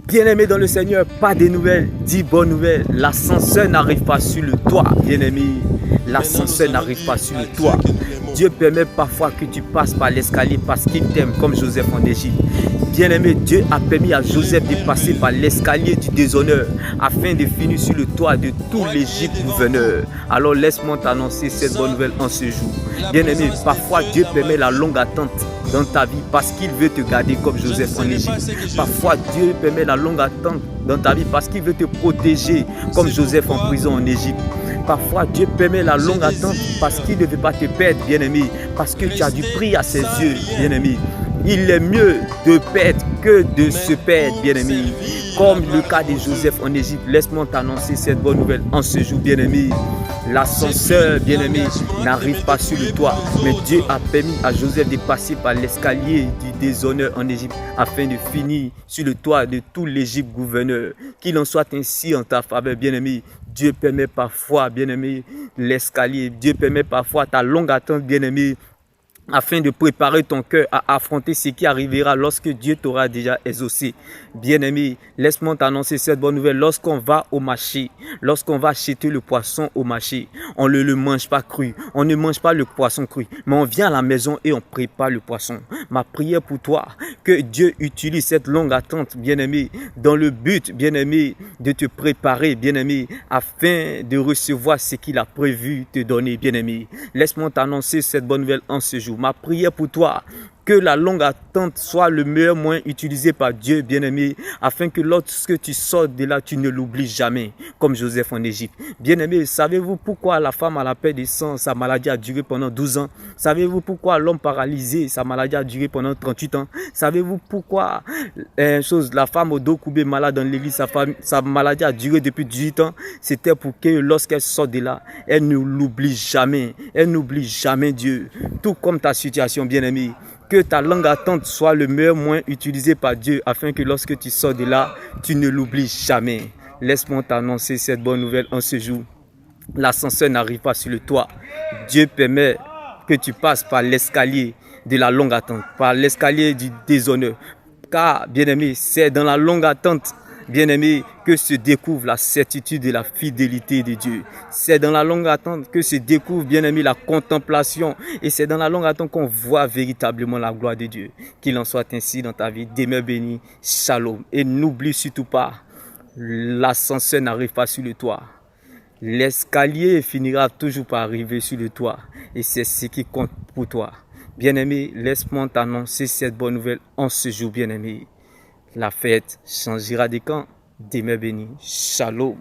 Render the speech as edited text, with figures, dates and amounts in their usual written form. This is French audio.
Bien-aimé dans le Seigneur, pas de nouvelles, dis bonne nouvelle. L'ascenseur n'arrive pas sur le toit, bien-aimé. L'ascenseur n'arrive pas sur le toit. Dieu permet parfois que tu passes par l'escalier parce qu'il t'aime, comme Joseph en Égypte. Bien-aimé, Dieu a permis à Joseph de passer par l'escalier du déshonneur afin de finir sur le toit de tout l'Égypte gouverneur. Alors laisse-moi t'annoncer cette bonne nouvelle en ce jour. Bien-aimé, parfois Dieu permet la longue attente dans ta vie parce qu'il veut te garder comme Joseph en Égypte. Parfois Dieu permet la longue attente dans ta vie parce qu'il veut te protéger comme Joseph en prison en Égypte. Parfois Dieu permet la longue attente parce qu'il ne veut pas te perdre, bien-aimé, parce que tu as du prix à ses yeux, bien-aimé. Il est mieux de perdre que de se perdre, bien-aimé. Comme le cas de Joseph en Égypte, laisse-moi t'annoncer cette bonne nouvelle en ce jour, bien-aimé. L'ascenseur, bien-aimé, n'arrive pas sur le toit, mais Dieu a permis à Joseph de passer par l'escalier du déshonneur en Égypte afin de finir sur le toit de tout l'Égypte gouverneur. Qu'il en soit ainsi en ta faveur, bien-aimé. Dieu permet parfois, bien-aimé, l'escalier. Dieu permet parfois ta longue attente, bien-aimé, afin de préparer ton cœur à affronter ce qui arrivera lorsque Dieu t'aura déjà exaucé. Bien-aimé, laisse-moi t'annoncer cette bonne nouvelle. Lorsqu'on va au marché, lorsqu'on va acheter le poisson au marché, on ne le mange pas cru. On ne mange pas le poisson cru, mais on vient à la maison et on prépare le poisson. Ma prière pour toi, que Dieu utilise cette longue attente, bien-aimé, dans le but, bien-aimé, de te préparer, bien-aimé, afin de recevoir ce qu'il a prévu te donner, bien-aimé. Laisse-moi t'annoncer cette bonne nouvelle en ce jour. Ma prière pour toi, que la longue attente soit le meilleur moyen utilisé par Dieu, bien-aimé, afin que lorsque tu sors de là, tu ne l'oublies jamais, comme Joseph en Égypte. Bien-aimé, savez-vous pourquoi la femme à la perte de sang, sa maladie a duré pendant 12 ans? Savez-vous pourquoi l'homme paralysé, sa maladie a duré pendant 38 ans? Savez-vous pourquoi la femme au dos courbé malade dans l'église, sa maladie a duré depuis 18 ans? C'était pour que lorsqu'elle sort de là, elle ne l'oublie jamais. Elle n'oublie jamais Dieu. Tout comme ta situation, bien-aimé. Que ta longue attente soit le meilleur moyen utilisé par Dieu afin que lorsque tu sors de là, tu ne l'oublies jamais. Laisse-moi t'annoncer cette bonne nouvelle en ce jour. L'ascenseur n'arrive pas sur le toit. Dieu permet que tu passes par l'escalier de la longue attente, par l'escalier du déshonneur. Car, bien-aimé, c'est dans la longue attente, bien-aimé, que se découvre la certitude de la fidélité de Dieu. C'est dans la longue attente que se découvre, bien-aimé, la contemplation. Et c'est dans la longue attente qu'on voit véritablement la gloire de Dieu. Qu'il en soit ainsi dans ta vie. Demeure béni. Shalom. Et n'oublie surtout pas, l'ascenseur n'arrive pas sur le toit. L'escalier finira toujours par arriver sur le toit. Et c'est ce qui compte pour toi. Bien-aimé, laisse-moi t'annoncer cette bonne nouvelle en ce jour, bien-aimé. La fête changera de camp. Demeure béni. Shalom.